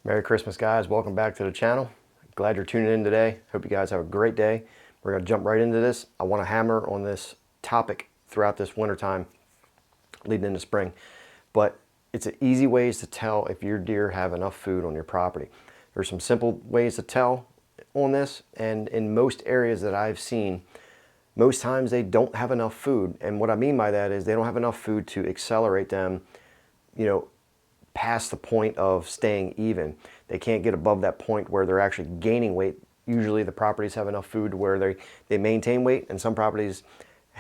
Merry Christmas, guys. Welcome back to the channel. Glad you're tuning in today. Hope you guys have a great day. We're going to jump right into this. I want to hammer on this topic throughout this wintertime leading into spring, but it's an easy ways to tell if your deer have enough food on your property. There's some simple ways to tell on this, and in most areas that I've seen, most times they don't have enough food. And what I mean by that is they don't have enough food to accelerate them, past the point of staying even. They can't get above that point where they're actually gaining weight. Usually the properties have enough food where they maintain weight, and some properties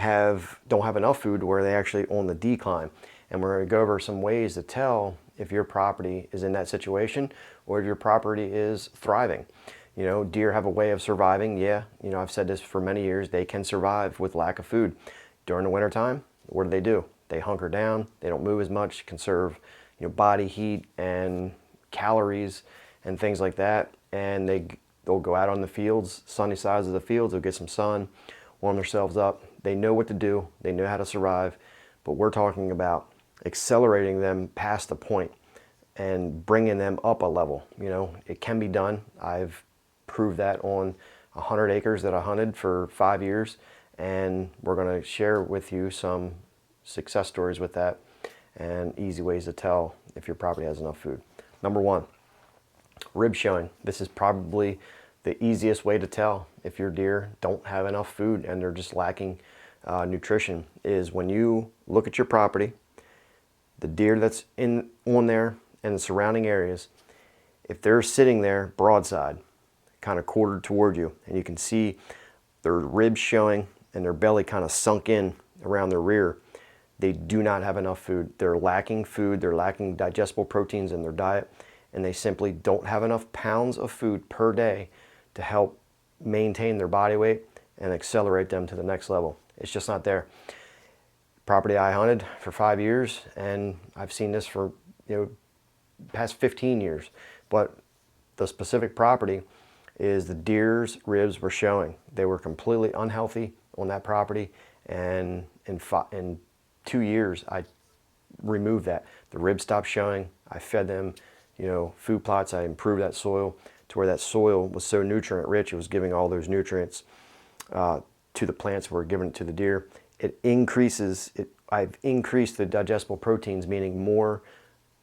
don't have enough food where they actually on the decline. And we're going to go over some ways to tell if your property is in that situation or if your property is thriving. Deer have a way of surviving. Yeah, I've said this for many years. They can survive with lack of food. During the wintertime, what do? They hunker down. They don't move as much, conserve body heat and calories and things like that. And they'll go out on the fields, sunny sides of the fields. They'll get some sun, warm themselves up. They know what to do. They know how to survive. But we're talking about accelerating them past the point and bringing them up a level. It can be done. I've proved that on 100 acres that I hunted for 5 years, and we're going to share with you some success stories with that and easy ways to tell if your property has enough food. Number one, rib showing. This is probably the easiest way to tell if your deer don't have enough food and they're just lacking nutrition, is when you look at your property, the deer that's on there and the surrounding areas, if they're sitting there broadside, kind of quartered toward you, and you can see their ribs showing and their belly kind of sunk in around their rear, they do not have enough food. They're lacking food. They're lacking digestible proteins in their diet, and they simply don't have enough pounds of food per day to help maintain their body weight and accelerate them to the next level. It's just not there. Property I hunted for 5 years, and I've seen this for past 15 years, but the specific property is the deer's ribs were showing. They were completely unhealthy on that property, and in 2 years I removed that. The ribs stopped showing. I fed them food plots. I improved that soil to where that soil was so nutrient rich, it was giving all those nutrients to the plants, were giving it to the deer. I've increased the digestible proteins, meaning more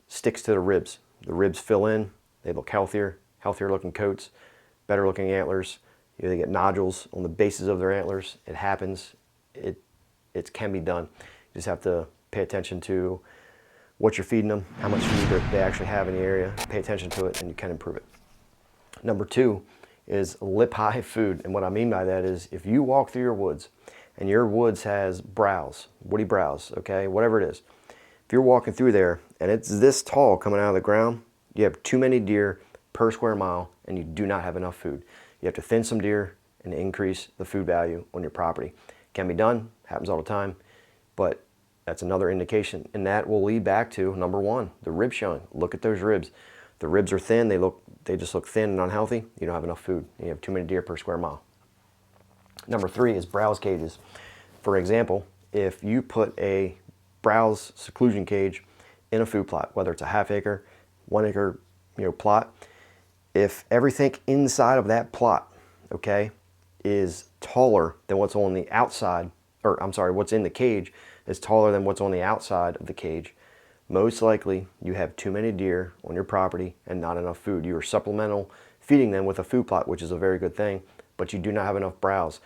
sticks to the ribs. The ribs fill in, they look healthier looking coats, better looking antlers. They get nodules on the bases of their antlers. It happens. It can be done. You just have to pay attention to what you're feeding them, how much food they actually have in the area. Pay attention to it and you can improve it. Number two is lip high food. And what I mean by that is if you walk through your woods and your woods has browse, woody browse, okay, whatever it is. If you're walking through there and it's this tall coming out of the ground, you have too many deer per square mile and you do not have enough food. You have to thin some deer and increase the food value on your property. Can be done, happens all the time, but that's another indication. And that will lead back to number one, the rib showing. Look at those ribs. The ribs are thin, they just look thin and unhealthy. You don't have enough food. You have too many deer per square mile. Number three is browse cages. For example, if you put a browse seclusion cage in a food plot, whether it's a half acre, 1 acre, plot, if everything inside of that plot, okay, is taller than what's on the outside, or I'm sorry, what's in the cage is taller than what's on the outside of the cage, most likely you have too many deer on your property and not enough food. You are supplemental feeding them with a food plot, which is a very good thing, but you do not have enough browse.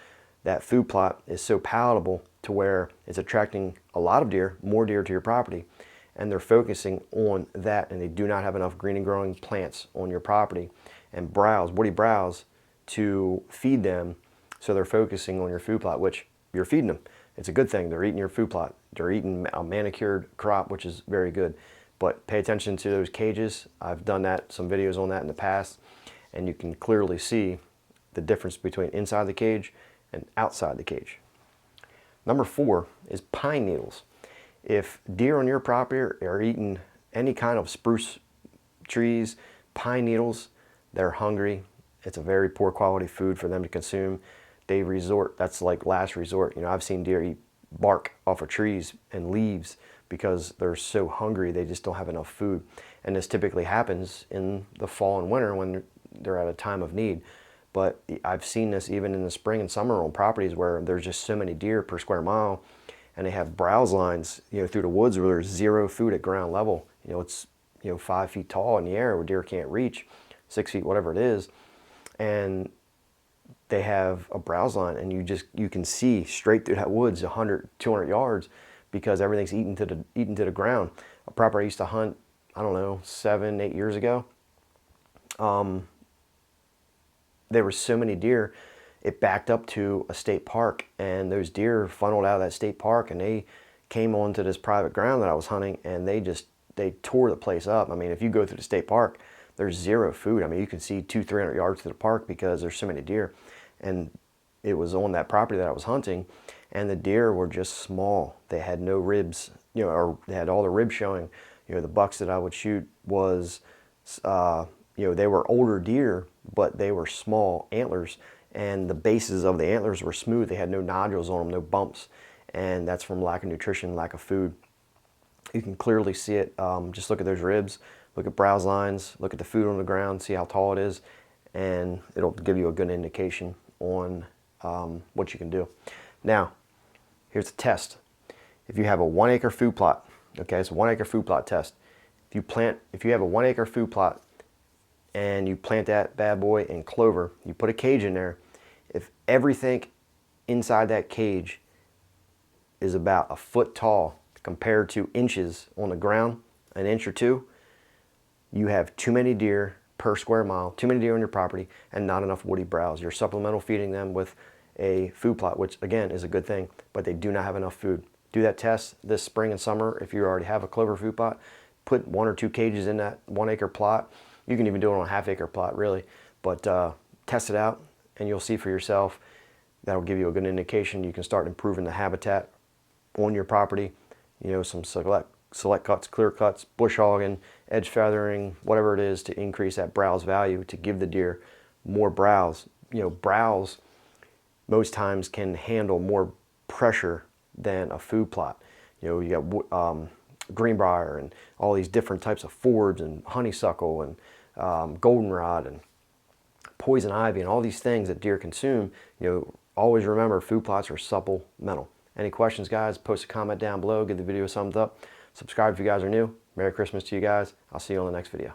That food plot is so palatable to where it's attracting a lot of deer, more deer to your property, and they're focusing on that, and they do not have enough green and growing plants on your property and woody browse to feed them, so they're focusing on your food plot, which you're feeding them. It's a good thing. They're eating your food plot. They're eating a manicured crop, which is very good. But pay attention to those cages. I've done some videos on that in the past, and you can clearly see the difference between inside the cage and outside the cage. Number four is pine needles. If deer on your property are eating any kind of spruce trees, pine needles, they're hungry. It's a very poor quality food for them to consume. That's like last resort. I've seen deer eat bark off of trees and leaves because they're so hungry, they just don't have enough food. And this typically happens in the fall and winter when they're at a time of need. But I've seen this even in the spring and summer on properties where there's just so many deer per square mile, and they have browse lines, through the woods where there's zero food at ground level. It's 5 feet tall in the air where deer can't reach, 6 feet, whatever it is, and they have a browse line, and you can see straight through that woods 100, 200 yards because everything's eaten to the ground. A property I used to hunt, I don't know, 7, 8 years ago. There were so many deer, it backed up to a state park, and those deer funneled out of that state park, and they came onto this private ground that I was hunting, and they tore the place up. I mean, if you go through the state park, there's zero food. I mean, you can see 200-300 yards to the park because there's so many deer. And it was on that property that I was hunting, and the deer were just small. They had no ribs, or they had all the ribs showing. The bucks that I would shoot was, they were older deer, but they were small antlers, and the bases of the antlers were smooth. They had no nodules on them, no bumps, and that's from lack of nutrition, lack of food. You can clearly see it. Just look at those ribs, look at browse lines, look at the food on the ground, see how tall it is, and it'll give you a good indication on what you can do. Now, here's the test. If you have a 1 acre food plot, okay, it's a 1 acre food plot test. If you have a 1 acre food plot and you plant that bad boy in clover, you put a cage in there, if everything inside that cage is about a foot tall compared to inches on the ground, an inch or two, you have too many deer per square mile, too many deer on your property, and not enough woody browse. You're supplemental feeding them with a food plot, which again is a good thing, but they do not have enough food. Do that test this spring and summer. If you already have a clover food plot, put 1 or 2 cages in that 1 acre plot. You can even do it on a ½ acre plot, really, but test it out and you'll see for yourself. That'll give you a good indication. You can start improving the habitat on your property. Some select cuts, clear cuts, bush hogging, edge feathering, whatever it is to increase that browse value, to give the deer more browse. Browse most times can handle more pressure than a food plot. You got greenbrier and all these different types of forbs and honeysuckle and goldenrod and poison ivy and all these things that deer consume. Always remember, food plots are supplemental. Any questions, guys? Post a comment down below. Give the video a thumbs up. Subscribe if you guys are new. Merry Christmas to you guys. I'll see you on the next video.